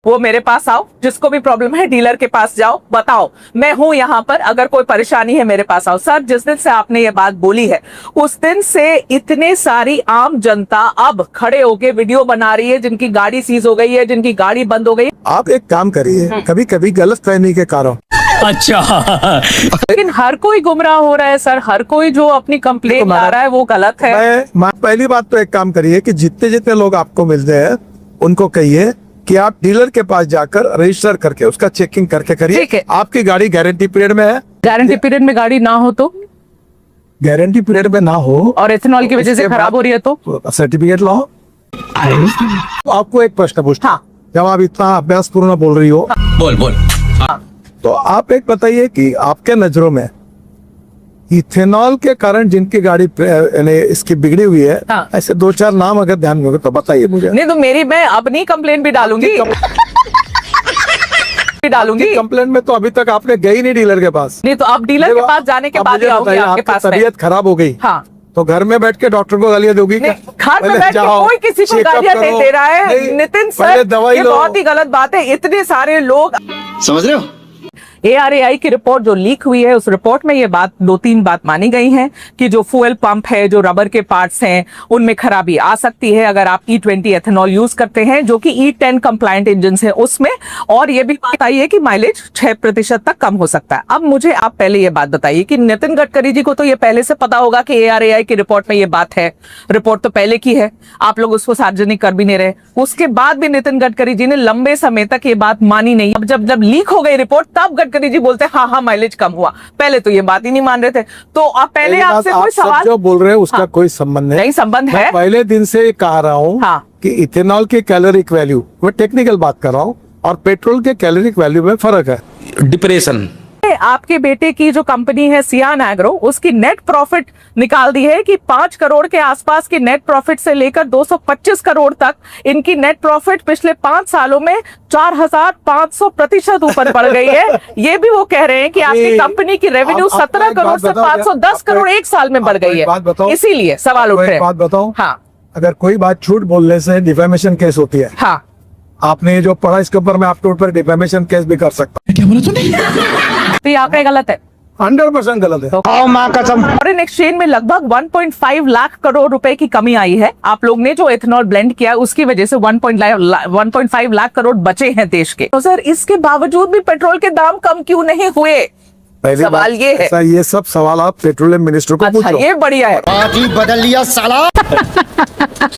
वो मेरे पास आओ, जिसको भी प्रॉब्लम है डीलर के पास जाओ, बताओ मैं हूं यहाँ पर, अगर कोई परेशानी है मेरे पास आओ। सर, जिस दिन से आपने ये बात बोली है उस दिन से इतने सारी आम जनता अब खड़े होके वीडियो बना रही है, जिनकी गाड़ी सीज हो गई है, जिनकी गाड़ी बंद हो गई। आप एक काम करिए, कभी कभी गलत फहमी के कारण। अच्छा। लेकिन हर कोई गुमराह हो रहा है सर, हर कोई जो अपनी कंप्लेंट ला रहा है वो गलत है। पहली बात तो एक काम करिए कि जितने जितने लोग आपको मिलते हैं उनको कहिए कि आप डीलर के पास जाकर रजिस्टर करके उसका चेकिंग करके करिए। ठीक है। आपकी गाड़ी गारंटी पीरियड में है। गारंटी पीरियड में गाड़ी ना हो तो? गारंटी पीरियड में ना हो और इथेनॉल की वजह से खराब हो रही है तो सर्टिफिकेट लाओ। आपको एक प्रश्न पूछता, हाँ। जब आप इतना अभ्यास पूर्ण बोल रही हो, बोल बोल। तो आप एक बताइए कि आपके नजरों में इथेनॉल के कारण जिनकी गाड़ी यानी इसकी बिगड़ी हुई है, हाँ। ऐसे दो चार नाम अगर ध्यान में होगा तो बताइए मुझे। नहीं तो मैं अब नहीं कंप्लेंट भी डालूंगी। कंप्लेंट में तो अभी तक आपने गई नहीं डीलर के पास। नहीं तो अब डीलर के पास जाने के अब बाद मुझे ही आऊंगी बताइए, आपके आपकी पास। तबीयत खराब हो गई, हाँ, तो घर में बैठ के डॉक्टर को गालियां दोगी क्या? घर में पहले बैठ के जाओ, कोई किसी को चेकअप गालियां नहीं करो। दे रहा है। नहीं, नितिन पहले सर, दवाई ये लो। बहुत ही गलत बात है। इतने सारे लोग, समझ रहे हो? ARAI की रिपोर्ट जो लीक हुई है उस रिपोर्ट में ये बात, दो तीन बात मानी गई है कि जो फ्यूल पंप है, जो रबर के पार्ट्स हैं, उनमें खराबी आ सकती है अगर आप E20 एथेनॉल यूज करते हैं, जो कि E10 कंप्लायंट इंजन है उसमें। और ये भी बात आई है कि माइलेज 6% तक कम हो सकता है। अब मुझे आप पहले ये बात बताइए कि नितिन गडकरी जी को तो ये पहले से पता होगा कि ARAI की रिपोर्ट में ये बात है। रिपोर्ट तो पहले की है, आप लोग उसको सार्वजनिक कर भी नहीं रहे। उसके बाद भी नितिन गडकरी जी ने लंबे समय तक ये बात मानी नहीं। अब जब लीक हो गई रिपोर्ट, तब गडकरी जी बोलते हैं हाँ माइलेज कम हुआ। पहले तो ये बात ही नहीं मान रहे थे। तो आप पहले आपसे कोई सवाल जो बोल रहे हैं उसका हाँ। कोई संबंध नहीं संबंध मैं है। पहले दिन से ये कह रहा हूँ हाँ। कि इथेनॉल की कैलोरिक वैल्यू, मैं टेक्निकल बात कर रहा हूँ, और पेट्रोल के कैलोरिक वैल्यू में फर्क है। डिप्रेशन। आपके बेटे की जो कंपनी है सियान एग्रो, उसकी नेट प्रॉफिट निकाल दी है कि 5 करोड़ के आसपास की नेट प्रॉफिट से लेकर 225 करोड़ तक इनकी नेट प्रॉफिट पिछले 5 सालों में 4500% ऊपर बढ़ गई है। ये भी वो कह रहे हैं कि आपकी कंपनी की रेवेन्यू 17 करोड़ से 510 करोड़ एक साल में बढ़ गई है। इसीलिए सवाल उठ रहे हैं। बात बताओ, हाँ, अगर कोई बात झूठ बोलने से डिफेमेशन केस होती है। हाँ, आपने ये जो पढ़ा इसके ऊपर मैं आपके ऊपर डिफेमेशन केस भी कर सकता क्या बोला तूने? तो ये आंकड़े गलत है, 100% गलत है। फॉरेन एक्सचेंज में लगभग 1.5 लाख करोड़ रुपए की कमी आई है। आप लोग ने जो एथेनॉल ब्लेंड किया उसकी वजह से 1.5 लाख करोड़ बचे हैं देश के। तो सर, इसके बावजूद भी पेट्रोल के दाम कम क्यों नहीं हुए? पहली सवाल बात, ये है। ऐसा ये सब सवाल आप पेट्रोलियम मिनिस्टर को अच्छा, पूछो। ये बढ़िया है। बदल लिया साला।